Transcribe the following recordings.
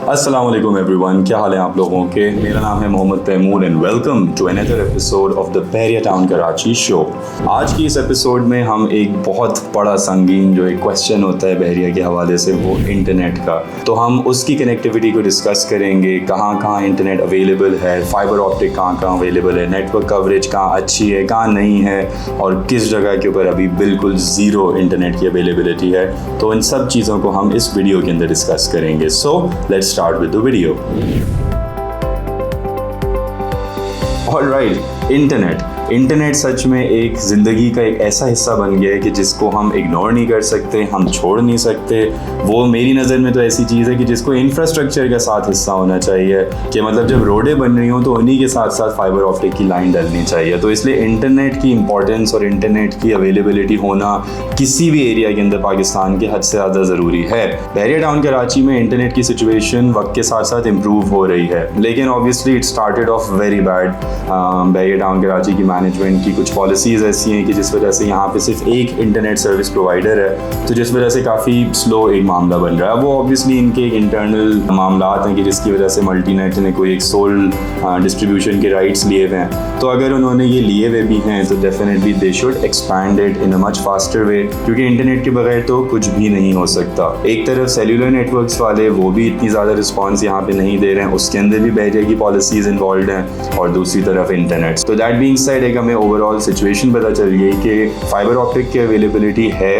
अस्सलाम वालेकुम एवरीवन, क्या हाल है आप लोगों के। मेरा नाम है Mohammad Taimur and welcome to another episode of the Bahria town Karachi show. आज की इस एपिसोड में हम एक बहुत बड़ा संगीन जो एक क्वेश्चन होता है बहरिया के हवाले से, वो इंटरनेट का। तो हम उसकी कनेक्टिविटी को डिस्कस करेंगे, कहाँ कहाँ इंटरनेट अवेलेबल है, फाइबर ऑप्टिक कहाँ कहाँ अवेलेबल है, नेटवर्क कवरेज कहाँ अच्छी है कहाँ नहीं है, और किस जगह के ऊपर अभी बिल्कुल ज़ीरो इंटरनेट की अवेलेबिलिटी है। तो इन सब चीज़ों को हम इस वीडियो के अंदर डिस्कस करेंगे। So let's start with the video. All right, internet सच में एक ज़िंदगी का एक ऐसा हिस्सा बन गया है कि जिसको हम इग्नोर नहीं कर सकते, हम छोड़ नहीं सकते। वो मेरी नज़र में तो ऐसी चीज़ है कि जिसको इंफ्रास्ट्रक्चर का साथ हिस्सा होना चाहिए, कि मतलब जब रोडें बन रही हों तो उन्हीं के साथ साथ फाइबर ऑप्टिक की लाइन डलनी चाहिए। तो इसलिए इंटरनेट की इंपॉर्टेंस और इंटरनेट की अवेलेबिलिटी होना किसी भी एरिया के अंदर पाकिस्तान के हद से ज़्यादा ज़रूरी है। बहरिया टाउन कराची में इंटरनेट की सिचुएशन वक्त के साथ साथ इम्प्रूव हो रही है, लेकिन obviously it started off very bad. Bahria town Karachi की मैनेजमेंट की कुछ पॉलिसीज़ ऐसी हैं कि जिस वजह से यहाँ पे सिर्फ एक इंटरनेट सर्विस प्रोवाइडर है, तो जिस वजह से काफ़ी स्लो एक मामला बन रहा है। वो ऑब्वियसली इनके एक इंटरनल मामलात हैं कि जिसकी वजह से मल्टीनेट ने कोई एक सोल डिस्ट्रीब्यूशन के राइट्स लिए हुए हैं। तो अगर उन्होंने ये लिए हुए भी हैं तो definitely they should expand it in a much faster way, क्योंकि इंटरनेट के बगैर तो कुछ भी नहीं हो सकता। एक तरफ सेल्यूलर नेटवर्क्स वाले वो भी इतनी ज़्यादा रिस्पॉन्स यहाँ पे नहीं दे रहे हैं, उसके अंदर भी बहरिया की पॉलिसीज़ इन्वॉल्व हैं, और दूसरी तरफ इंटरनेट। तो दैट बीइंग सेड, एक हमें ओवरऑल सिचुएशन पता चल गई कि फाइबर ऑप्टिक की अवेलेबिलिटी है,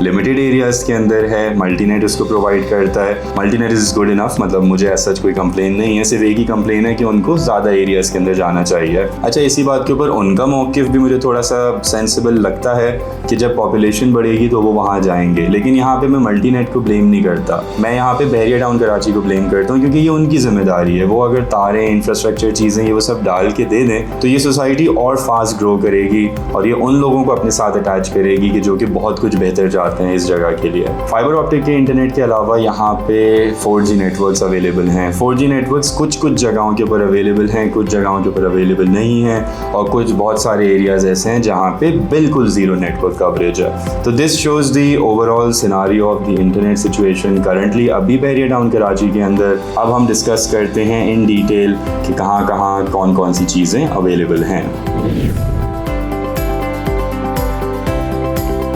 लिमिटेड एरियाज़ के अंदर है, मल्टीनेट उसको प्रोवाइड करता है। मल्टीनेट इज़ गुड इनफ, मतलब मुझे ऐसा कोई कंप्लेन नहीं है, सिर्फ एक ही कंप्लेन है कि उनको ज़्यादा एरियाज़ के अंदर जाना चाहिए। अच्छा, इसी बात के ऊपर उनका मौक़िफ़ भी मुझे थोड़ा सा सेंसिबल लगता है कि जब पॉपुलेशन बढ़ेगी तो वो वहाँ जाएंगे, लेकिन यहाँ पे मैं मल्टीनेट को ब्लेम नहीं करता, मैं यहाँ पे बहरिया टाउन कराची को ब्लेम करता हूँ, क्योंकि ये उनकी जिम्मेदारी है। वो अगर तारें, इंफ्रास्ट्रक्चर, चीज़ें ये वो सब डाल के दे दें तो ये सोसाइटी और फास्ट ग्रो करेगी, और ये उन लोगों को अपने साथ अटैच करेगी कि जो कि बहुत कुछ बेहतर चाहते हैं इस जगह के लिए। फाइबर ऑप्टिक के इंटरनेट के अलावा यहाँ पे 4G नेटवर्क्स अवेलेबल हैं। 4G नेटवर्क्स कुछ जगहों के ऊपर अवेलेबल हैं, कुछ जगहों के ऊपर अवेलेबल नहीं हैं, और कुछ बहुत सारे एरियाज़ ऐसे हैं जहाँ पे बिल्कुल ज़ीरो नेटवर्क कवरेज है। तो this shows the overall scenario of the internet situation currently अभी बहरिया टाउन कराची के अंदर। अब हम डिस्कस करते हैं इन डिटेल कि कहाँ कहाँ कौन कौन सी चीज़ें अवेलेबल हैं।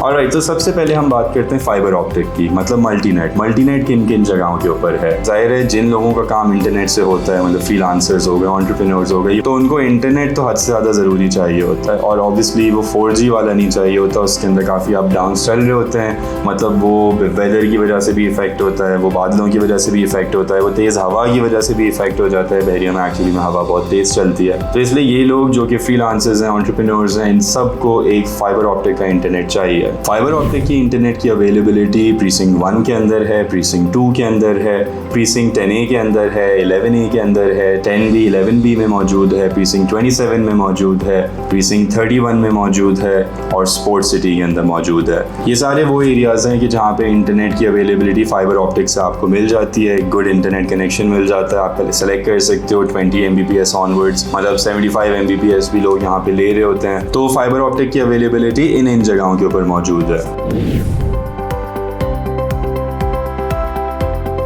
ऑलराइट, तो सबसे पहले हम बात करते हैं फाइबर ऑप्टिक की, मतलब मल्टीनेट किन किन जगहों के ऊपर है। जाहिर है जिन लोगों का काम इंटरनेट से होता है, मतलब फ्रीलांसर्स हो गए, एंटरप्रेन्योर्स हो गए, तो उनको इंटरनेट तो हद से ज़्यादा ज़रूरी चाहिए होता है, और ऑब्वियसली वो 4G वाला नहीं चाहिए होता, उसके अंदर काफ़ी अप डाउन चल रहे होते हैं। मतलब वो वेदर की वजह से भी इफेक्ट होता है, वो बादलों की वजह से भी इफेक्ट होता है, वो तेज़ हवा की वजह से भी इफेक्ट हो जाता है। बहरिया में एक्चुअली में हवा बहुत तेज़ चलती है, तो इसलिए ये लोग जो कि फ्रीलांसर्स हैं, एंटरप्रेन्योर्स हैं, इन सबको एक फाइबर ऑप्टिक का इंटरनेट चाहिए। फाइबर ऑप्टिक की इंटरनेट की अवेलेबिलिटी प्रीसिंक्ट 1 के अंदर है, प्रीसिंक्ट 2 के अंदर है, प्रीसिंक्ट 10A के अंदर है, 11A के अंदर है, 10B 11B में मौजूद है, प्रीसिंक्ट 27 में मौजूद है, प्रीसिंक्ट 31 में मौजूद है, और स्पोर्ट सिटी के अंदर मौजूद है। ये सारे वो एरियाज़ हैं कि जहाँ पे इंटरनेट की अवेलेबिलिटी फाइबर ऑप्टिक से आपको मिल जाती है, गुड इंटरनेट कनेक्शन मिल जाता है। आप पहले सेलेक्ट कर सकते हो 20 Mbps ऑनवर्ड्स, मतलब 75 Mbps भी लोग यहाँ पे ले रहे होते हैं। तो फाइबर ऑप्टिक की अवेलेबिलिटी इन जगहों के ऊपर मौजूद है।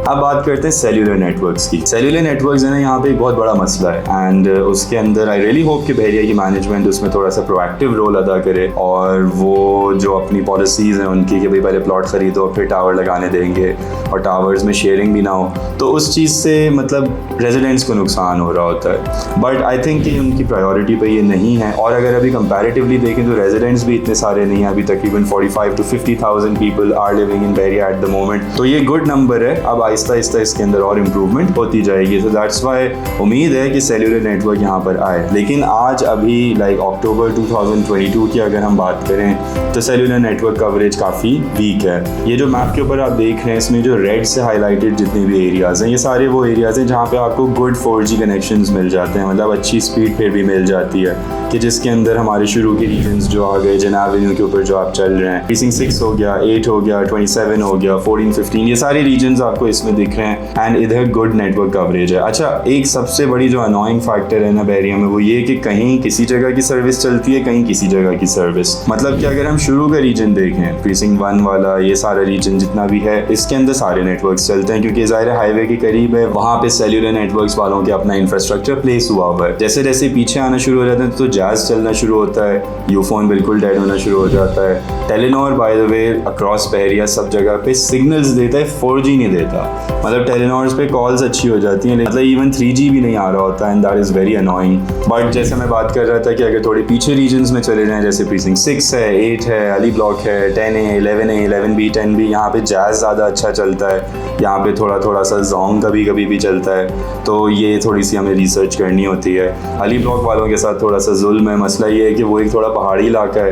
अब बात करते हैं सेल्यूलर नेटवर्क्स की। सेल्यूलर नेटवर्क्स है ना, यहाँ पे एक बहुत बड़ा मसला है, एंड उसके अंदर आई रियली होप कि बहरिया की मैनेजमेंट उसमें थोड़ा सा प्रोएक्टिव रोल अदा करे, और वो जो अपनी पॉलिसीज़ हैं उनकी कि भाई पहले प्लॉट खरीदो फिर टावर लगाने देंगे, और टावर्स में शेयरिंग भी ना हो, तो उस चीज़ से मतलब रेजिडेंट्स को नुकसान हो रहा होता है। बट आई थिंक कि उनकी प्रायोरिटी पे ये नहीं है, और अगर अभी कंपैरेटिवली देखें तो रेजिडेंट्स भी इतने सारे नहीं हैं। अभी तकरीबन 45 to 50,000 people are living in Bahria at the moment, तो ये गुड नंबर है। अब आहिस्ता आहिस्ता इसके अंदर और इम्प्रूवमेंट होती जाएगी। सो दैट्स वाई उम्मीद है कि सेल्यूलर नेटवर्क यहाँ पर आए। लेकिन आज अभी लाइक अक्टूबर 2022 की अगर हम बात करें तो सेल्यूलर नेटवर्क कवरेज काफ़ी वीक है। ये जो मैप के ऊपर आप देख रहे हैं, इसमें जो रेड से हाईलाइटेड जितने भी एरियाज़ हैं, ये सारे वो एरियाज़ हैं जहाँ पे आपको गुड 4G कनेक्शंस मिल जाते हैं, मतलब अच्छी स्पीड फिर भी मिल जाती है, कि जिसके अंदर हमारे शुरू के रीजन्स जो आ गए, जन एवेन्यू के ऊपर जो आप चल रहे हैं, प्रीसिंक्ट 6 हो गया, 8 हो गया, 27 हो गया, 14, 15, ये सारे रीजन्स आपको इसमें में दिख रहे हैं एंड इधर गुड नेटवर्क कवरेज है। अच्छा, एक सबसे बड़ी जो अनोइंग फैक्टर है ना बहरिया में वो ये कि कहीं किसी जगह की सर्विस चलती है, कहीं किसी जगह की सर्विस। मतलब कि अगर हम शुरू का रीजन देखें, प्रीसिंक्ट 1 वाला, ये सारा रीजन जितना भी है इसके अंदर सारे नेटवर्क्स चलते हैं क्योंकि ज़ाहिर हाईवे के करीब है, वहाँ पे सेल्यूलर नेटवर्क्स वालों के अपना इंफ्रास्ट्रक्चर प्लेस हुआ हुआ है। जैसे जैसे पीछे आना शुरू हो जाते हैं तो जैज़ चलना शुरू होता है, यूफोन बिल्कुल डेड होना शुरू हो जाता है। Telenor by the way across Bahria सब जगह पे सिग्नल्स देता है, 4G नहीं देता। मतलब टेलीनॉर्स पे कॉल्स अच्छी हो जाती हैं, मतलब इवन 3G भी नहीं आ रहा होता and that is very annoying. But जैसे मैं बात कर रहा था कि अगर थोड़े पीछे रीजन्स में चले जाएं, जैसे प्रीसिंक्ट 6 है, 8 है, अली ब्लॉक है, 10A, 11A, 11B, 10B, यहाँ पे जैज़ ज़्यादा अच्छा चलता है। यहाँ पे थोड़ा सा जोंग कभी कभी भी चलता है, तो ये थोड़ी सी हमें रिसर्च करनी होती है। अली ब्लॉक वालों के साथ थोड़ा सा जुल्म है, मसला ये है कि वो एक थोड़ा पहाड़ी इलाका है,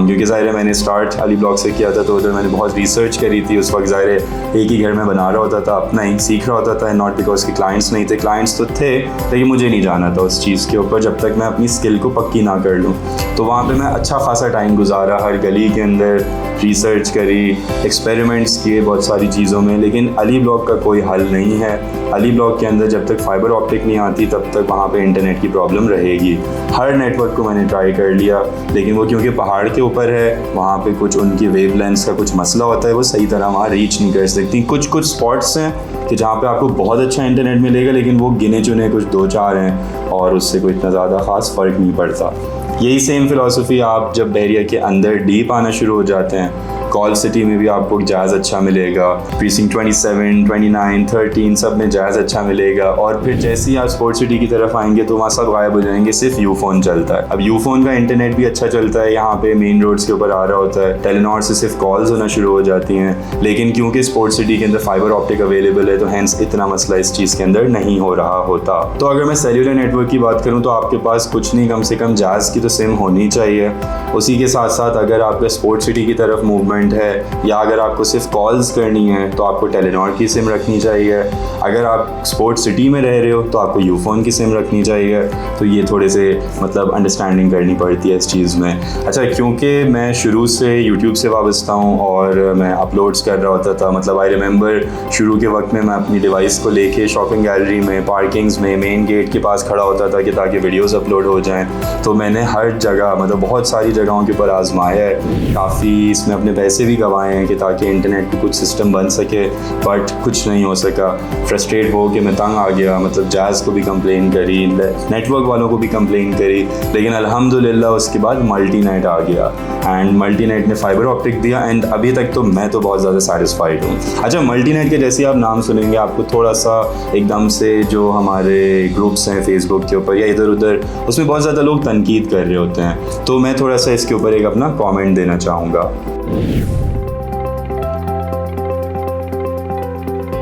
क्योंकि ज़ाहिर है मैंने स्टार्ट अली ब्लॉक से किया था तो उधर मैंने बहुत रिसर्च करी थी। उस वक्त ज़ाहिर है एक ही घर में बना रहा होता था, अपना ही सीख रहा होता था, नॉट बिकॉज के क्लाइंट्स नहीं थे, क्लाइंट्स तो थे लेकिन मुझे नहीं जाना था उस चीज़ के ऊपर जब तक मैं अपनी स्किल को पक्की ना कर लूँ। तो वहाँ पे मैं अच्छा खासा टाइम गुजारा, हर गली के अंदर रिसर्च करी, एक्सपेरिमेंट्स किए बहुत सारी चीज़ों में, लेकिन अली ब्लॉक का कोई हल नहीं है। अली ब्लॉक के अंदर जब तक फाइबर ऑप्टिक नहीं आती तब तक वहाँ पे इंटरनेट की प्रॉब्लम रहेगी। हर नेटवर्क को मैंने ट्राई कर लिया, लेकिन वो क्योंकि पहाड़ के ऊपर है, वहाँ पे कुछ उनकी वेवलेंथ्स का कुछ मसला होता है, वो सही तरह वहाँ रीच नहीं कर सकती। कुछ स्पॉट्स हैं कि जहाँ पे आपको बहुत अच्छा इंटरनेट मिलेगा, लेकिन वो गिने चुने कुछ 2-4 हैं और उससे कोई इतना ज़्यादा ख़ास फ़र्क नहीं पड़ता। यही सेम फ़िलासफ़ी आप जब बहरिया के अंदर डीप आना शुरू हो जाते हैं, कॉल सिटी में भी आपको जैज़ अच्छा मिलेगा, प्रीसिंक्ट 27, 29, 13 सब में जैज़ अच्छा मिलेगा। और फिर जैसे ही आप स्पोर्ट्स सिटी की तरफ आएंगे तो वहाँ सब गायब हो जाएंगे, सिर्फ यूफोन चलता है। अब यूफोन का इंटरनेट भी अच्छा चलता है, यहाँ पे मेन रोड्स के ऊपर आ रहा होता है, टेलीनॉर से सिर्फ कॉल्स होना शुरू हो जाती हैं, लेकिन क्योंकि स्पोर्ट्स सिटी के अंदर फाइबर ऑप्टिक अवेलेबल है तो हैंस इतना मसला इस चीज़ के अंदर नहीं हो रहा होता। तो अगर मैं सेल्यूलर नेटवर्क की बात करूँ तो आपके पास कुछ नहीं, कम से कम जैज़ की तो सिम होनी चाहिए। उसी के साथ साथ अगर आपका स्पोर्ट्स सिटी की तरफ मूवमेंट है या अगर आपको सिर्फ कॉल्स करनी है तो आपको टेलीनॉर की सिम रखनी चाहिए। अगर आप स्पोर्ट्स सिटी में रह रहे हो तो आपको यूफोन की सिम रखनी चाहिए। तो ये थोड़े से मतलब अंडरस्टैंडिंग करनी पड़ती है इस चीज़ में। अच्छा, क्योंकि मैं शुरू से यूट्यूब से वाबस्ता हूँ और मैं अपलोड्स कर रहा होता था, मतलब आई रिमेंबर शुरू के वक्त में मैं अपनी डिवाइस को लेके शॉपिंग गैलरी में, पार्किंग्स में, मेन गेट के पास खड़ा होता था कि ताकि वीडियोज़ अपलोड हो जाएँ। तो मैंने हर जगह, मतलब बहुत सारी जगहों के ऊपर आजमाया है, काफ़ी इसमें अपने पैसे भी गंवाए हैं कि ताकि इंटरनेट पे कुछ सिस्टम बन सके, बट कुछ नहीं हो सका। फ्रस्ट्रेट हो के मैं तंग आ गया, मतलब जैज़ को भी कंप्लेन करी, नेटवर्क वालों को भी कंप्लेन करी, लेकिन अल्हम्दुलिल्लाह उसके बाद मल्टीनेट आ गया एंड मल्टीनेट ने फाइबर ऑप्टिक दिया एंड अभी तक तो मैं तो बहुत ज़्यादा सेटिस्फाइड हूँ। अच्छा, मल्टीनेट के जैसे आप नाम सुनेंगे आपको थोड़ा सा एकदम से जो हमारे ग्रुप्स हैं फेसबुक के ऊपर या इधर उधर, उसमें बहुत ज़्यादा लोग तनकीद कर रहे होते हैं, तो मैं थोड़ा सा इसके ऊपर एक अपना कमेंट देना चाहूँगा।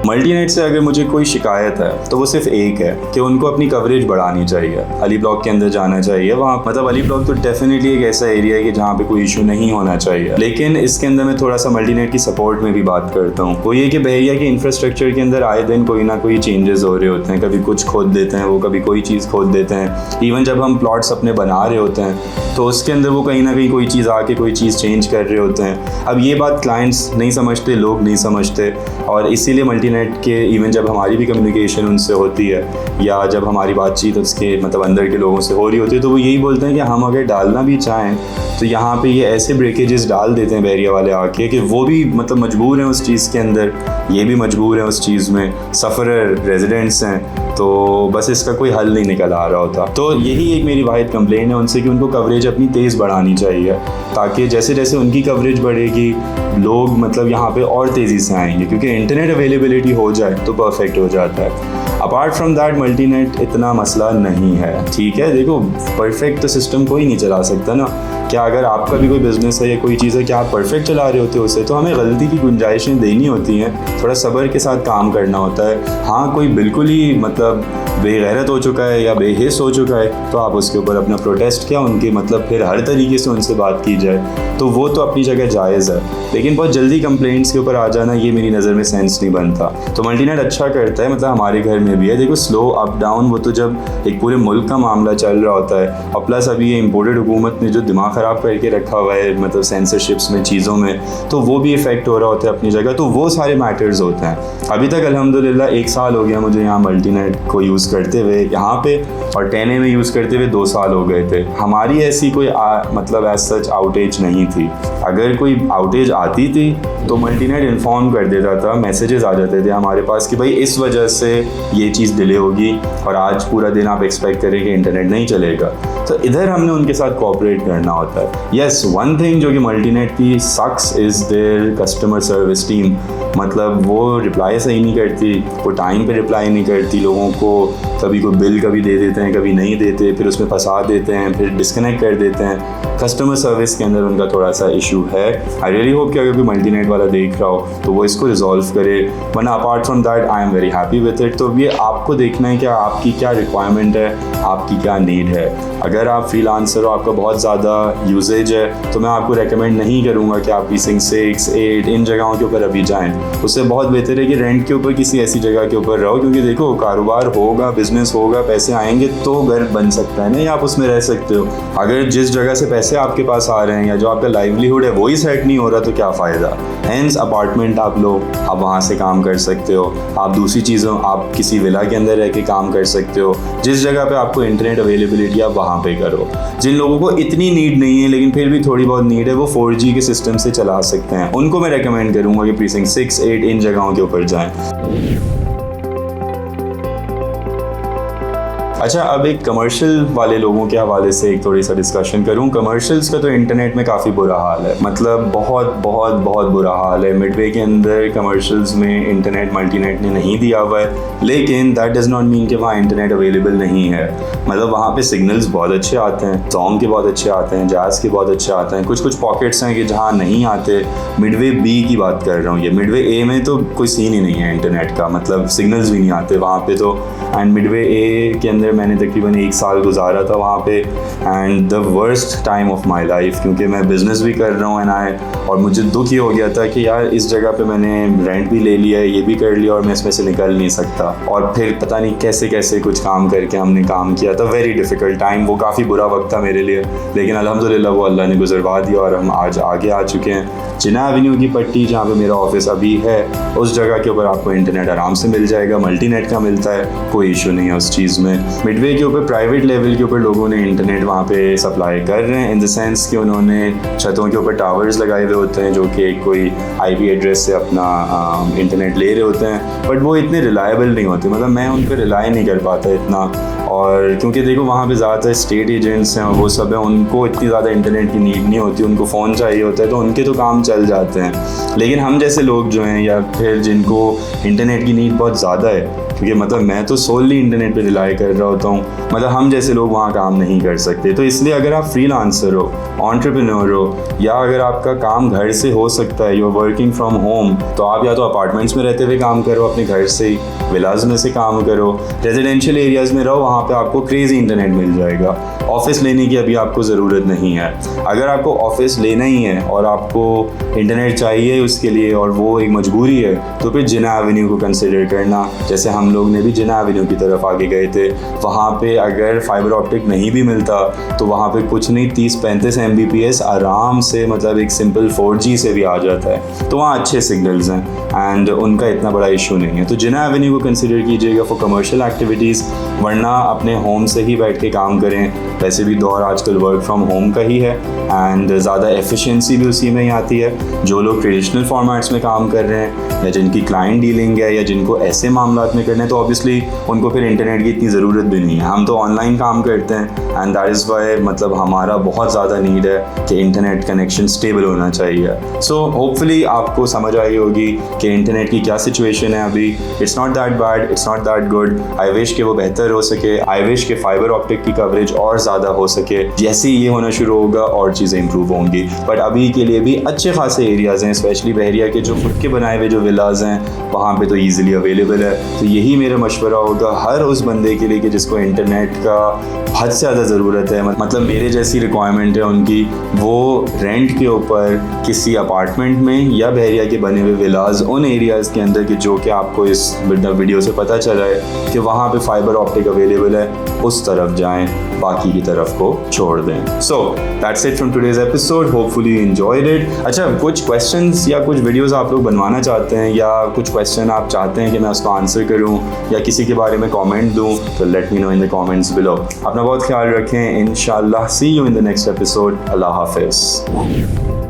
मल्टीनेट से अगर मुझे कोई शिकायत है तो वो सिर्फ एक है कि उनको अपनी कवरेज बढ़ानी चाहिए, अली ब्लॉक के अंदर जाना चाहिए। वहाँ मतलब अली ब्लॉक तो डेफिनेटली एक ऐसा एरिया है कि जहाँ पे कोई इशू नहीं होना चाहिए, लेकिन इसके अंदर मैं थोड़ा सा मल्टीनेट की सपोर्ट में भी बात करता हूँ। वो ये कि बहरिया के इंफ्रास्ट्रक्चर के अंदर आए दिन कोई ना कोई चेंजेस हो रहे होते हैं, कभी कुछ खोद देते हैं वो, कभी कोई चीज़ खोद देते हैं। इवन जब हम प्लॉट्स अपने बना रहे होते हैं तो उसके अंदर वो कहीं ना कहीं कोई चीज़ आके कोई चीज़ चेंज कर रहे होते हैं। अब ये बात क्लाइंट्स नहीं समझते, लोग नहीं समझते, और इसीलिए मल्टीनेट के इवन जब हमारी भी कम्युनिकेशन उनसे होती है या जब हमारी बातचीत उसके मतलब अंदर के लोगों से हो रही होती है तो वो यही बोलते हैं कि हम अगर डालना भी चाहें तो यहाँ पे ये ऐसे ब्रेकेजेस डाल देते हैं बहरिया वाले आके कि वो भी मतलब मजबूर हैं उस चीज़ के अंदर, ये भी मजबूर हैं उस चीज़ में, सफ़रर रेजिडेंट्स हैं, तो बस इसका कोई हल नहीं निकल आ रहा होता। तो यही एक मेरी वाहिद कंप्लेन है उनसे कि उनको कवरेज अपनी तेज़ बढ़ानी चाहिए, ताकि जैसे जैसे उनकी कवरेज बढ़ेगी लोग मतलब यहाँ पे और तेज़ी से आएंगे, क्योंकि इंटरनेट अवेलेबिलिटी हो जाए तो परफेक्ट हो जाता है। अपार्ट फ्रॉम दैट मल्टीनेट इतना मसला नहीं है, ठीक है। देखो, परफेक्ट तो सिस्टम कोई नहीं चला सकता ना। क्या अगर आपका भी कोई बिज़नेस है या कोई चीज़ है, क्या आप परफेक्ट चला रहे होते हो उसे, तो हमें गलती की गुंजाइशें देनी होती हैं, थोड़ा सब्र के साथ काम करना होता है। हाँ, कोई बिल्कुल ही मतलब बेगैरत हो चुका है या बेहिस हो चुका है तो आप उसके ऊपर अपना प्रोटेस्ट किया, उनके मतलब फिर हर तरीके से उनसे बात की जाए, तो वो तो अपनी जगह जायज़ है। लेकिन बहुत जल्दी कंप्लेंट्स के ऊपर आ जाना, ये मेरी नज़र में सेंस नहीं बनता। तो मल्टीनेट अच्छा करता है, मतलब हमारे घर में भी है। देखो, स्लो अप डाउन वो तो जब एक पूरे मुल्क का मामला चल रहा होता है, और प्लस अभी ये इम्पोर्टेड हुकूमत ने जो दिमाग ख़राब करके रखा हुआ है, मतलब सेंसरशिप्स में, चीज़ों में, तो वो भी इफ़ेक्ट हो रहा होता है अपनी जगह। तो वो सारे मैटर्स होते हैं। अभी तक अल्हम्दुलिल्लाह 1 साल हो गया मुझे यहाँ मल्टीनेट को यूज़ करते हुए यहाँ पे, और 10A में यूज़ करते हुए 2 साल हो गए थे। हमारी ऐसी कोई मतलब एज सच आउटेज नहीं थी। अगर कोई आउटेज आती थी तो मल्टीनेट इन्फॉर्म कर देता था, मैसेजेस आ जाते थे हमारे पास कि भाई इस वजह से ये चीज़ डिले होगी और आज पूरा दिन आप एक्सपेक्ट करें कि इंटरनेट नहीं चलेगा। तो इधर हमने उनके साथ कोऑपरेट करना होता है। यस, वन थिंग जो कि मल्टीनेट की sucks is their customer service team. मतलब वो रिप्लाई सही नहीं करती, वो टाइम पे रिप्लाई नहीं करती लोगों को, कभी कोई बिल कभी दे देते हैं, कभी नहीं देते, फिर उसमें फंसा देते हैं, फिर डिस्कनेक्ट कर देते हैं। कस्टमर सर्विस के अंदर उनका थोड़ा सा इशू है। आई रियली होप कि अगर कोई मल्टीनेट वाला देख रहा हो तो वो इसको रिजॉल्व करे, वरना apart from that I am very happy with it. तो ये आपको देखना है कि आपकी क्या रिक्वायरमेंट है, आपकी क्या नीड है। अगर आप फ्रीलांसर हो, आपका बहुत ज़्यादा यूजेज है, तो मैं आपको रेकमेंड नहीं करूँगा कि आप प्रीसिंक्ट 6, 8 इन जगहों के ऊपर अभी जाएँ। उससे बहुत बेहतर है कि रेंट के ऊपर किसी ऐसी जगह के ऊपर रहो, क्योंकि देखो कारोबार होगा, बिजनेस होगा, पैसे आएंगे तो घर बन सकता है ना, या आप उसमें रह सकते हो। अगर जिस जगह से पैसे आपके पास आ रहे हैं या जो आपका लाइवलीहुड है वही सेट नहीं हो रहा तो क्या फ़ायदा। हेंस अपार्टमेंट आप लो, आप वहाँ से काम कर सकते हो। आप दूसरी चीज़ों, आप किसी विला के अंदर रह के काम कर सकते हो। जिस जगह पे आपको इंटरनेट अवेलेबिलिटी आप वहाँ पे करो। जिन लोगों को इतनी नीड नहीं है लेकिन फिर भी थोड़ी बहुत नीड है, वो 4G के सिस्टम से चला सकते हैं। उनको मैं रेकमेंड करूँगा कि प्रीसिंक्ट 6, 8 इन जगहों के ऊपर जाएँ। अच्छा, अब एक कमर्शियल वाले लोगों के हवाले से एक थोड़ी सा डिस्कशन करूं। कमर्शियल्स का तो इंटरनेट में काफ़ी बुरा हाल है, मतलब बहुत बहुत बहुत बुरा हाल है। मिडवे के अंदर कमर्शियल्स में इंटरनेट मल्टीनेट ने नहीं दिया हुआ है, लेकिन दैट डज़ नॉट मीन कि वहाँ इंटरनेट अवेलेबल नहीं है। मतलब वहाँ पे सिग्नल्स बहुत अच्छे आते हैं, टॉम के बहुत अच्छे आते हैं, जैज़ के बहुत अच्छे आते हैं। कुछ कुछ पॉकेट्स हैं कि जहाँ नहीं आते। मिडवे बी की बात कर रहा हूँ, ये मिडवे ए में तो कोई सीन ही नहीं है इंटरनेट का, मतलब सिग्नल्स भी नहीं आते वहाँ पे तो। एंड मिडवे ए के अंदर मैंने तकरीबन 1 साल गुजारा था वहाँ पे, and the worst time of my life, क्योंकि मैं बिज़नेस भी कर रहा हूँ और मुझे दुख ही हो गया था कि यार इस जगह पे मैंने रेंट भी ले लिया है, ये भी कर लिया और मैं इसमें से निकल नहीं सकता। और फिर पता नहीं कैसे कैसे कुछ काम करके हमने काम किया था। वेरी डिफ़िकल्ट टाइम, वो काफ़ी बुरा वक्त था मेरे लिए, लेकिन अल्हम्दुलिल्लाह वो अल्लाह ने गुजरवा दिया और हम आज आगे आ चुके हैं। जिना एवेन्यू की पट्टी जहाँ पे मेरा ऑफिस अभी है, उस जगह के ऊपर आपको इंटरनेट आराम से मिल जाएगा, मल्टीनेट का मिलता है, कोई इशू नहीं है उस चीज़ में। मिडवे के ऊपर प्राइवेट लेवल के ऊपर लोगों ने इंटरनेट वहाँ पे सप्लाई कर रहे हैं, इन द सेंस कि उन्होंने छतों के ऊपर टावर्स लगाए हुए होते हैं जो कि कोई IP एड्रेस से अपना इंटरनेट ले रहे होते हैं, बट वो इतने रिलायबल नहीं होते। मतलब मैं उन पर रिलाई नहीं कर पाता इतना, और क्योंकि देखो वहाँ पे ज़्यादातर स्टेट एजेंट्स हैं और वो सब हैं, उनको इतनी ज़्यादा इंटरनेट की नीड नहीं होती, उनको फ़ोन चाहिए होता है तो उनके तो काम चल जाते हैं। लेकिन हम जैसे लोग जो हैं, या फिर जिनको इंटरनेट की नीड बहुत ज़्यादा है, क्योंकि मतलब मैं तो सोलली इंटरनेट पे रिलाई कर रहा होता हूँ, मतलब हम जैसे लोग वहाँ काम नहीं कर सकते। तो इसलिए अगर आप फ्रीलांसर हो, एंटरप्रेन्योर हो, या अगर आपका काम घर से हो सकता है, you are working from home, तो आप या तो अपार्टमेंट्स में रहते हुए काम करो अपने घर से ही, विलाज में से काम करो, रेजिडेंशियल एरियाज़ में रहो, वहाँ पे आपको क्रेज़ी इंटरनेट मिल जाएगा। ऑफिस लेने की अभी आपको ज़रूरत नहीं है। अगर आपको ऑफिस लेना ही है और आपको इंटरनेट चाहिए उसके लिए और वो एक मजबूरी है, तो फिर जिना एवेन्यू को कंसिडर करना। जैसे हम लोग ने भी जिना एवेन्यू की तरफ आगे गए थे, वहाँ पे अगर फाइबर ऑप्टिक नहीं भी मिलता तो वहाँ पे कुछ नहीं 30-35 Mbps आराम से, मतलब एक सिंपल 4G से भी आ जाता है। तो वहाँ अच्छे सिग्नल्स हैं एंड उनका इतना बड़ा इशू नहीं है। तो जिना एवेन्यू को कंसिडर कीजिएगा फॉर कमर्शियल एक्टिविटीज़, वरना अपने होम से ही बैठ के काम करें। वैसे भी दौर आजकल वर्क फ्रॉम होम का ही है एंड ज़्यादा एफिशिएंसी भी उसी में ही आती है। जो लोग ट्रेडिशनल फॉर्मेट्स में काम कर रहे हैं या जिनकी क्लाइंट डीलिंग है या जिनको ऐसे मामलात में करने हैं, तो ऑब्वियसली उनको फिर इंटरनेट की इतनी ज़रूरत भी नहीं है। हम तो ऑनलाइन काम करते हैं एंड दैट इज़ वाई मतलब हमारा बहुत ज़्यादा नीड है कि इंटरनेट कनेक्शन स्टेबल होना चाहिए। सो होपफुली आपको समझ आई होगी कि इंटरनेट की क्या सिचुएशन है अभी। It's not that bad, it's not that good. I wish कि वो बेहतर हो सके, आई विश कि फाइबर ऑप्टिक की कवरेज और ज़्यादा हो सके। जैसे ही ये होना शुरू होगा और चीज़ें इंप्रूव होंगी, बट अभी के लिए भी अच्छे खासे एरियाज़ हैं, स्पेशली बहरिया के जो खुद के बनाए हुए जो विलाज हैं वहाँ पे तो ईजिली अवेलेबल है। तो यही यही मेरा मशवरा होगा हर उस बंदे के लिए कि जिसको इंटरनेट का हद से ज़्यादा ज़रूरत है, मतलब मेरे जैसी रिक्वायरमेंट है उनकी, वो रेंट के ऊपर किसी अपार्टमेंट में या बहरिया के बने हुए विलाज उन एरियाज़ के अंदर कि जो कि आपको इस वीडियो से पता चला है कि वहाँ पे फाइबर ऑप्टिक अवेलेबल है, उस तरफ जाएं, बाकी की तरफ को छोड़ दें। So that's it from today's episode, hopefully enjoyed it. अच्छा, कुछ क्वेश्चंस या कुछ वीडियोस आप लोग बनवाना चाहते हैं या कुछ क्वेश्चन आप चाहते हैं कि मैं उसको आंसर करूं या किसी के बारे में कमेंट दूं, तो let me know in the comments below. अपना बहुत ख्याल रखें, इंशाल्लाह see you in the next episode. अल्लाह हाफिज़।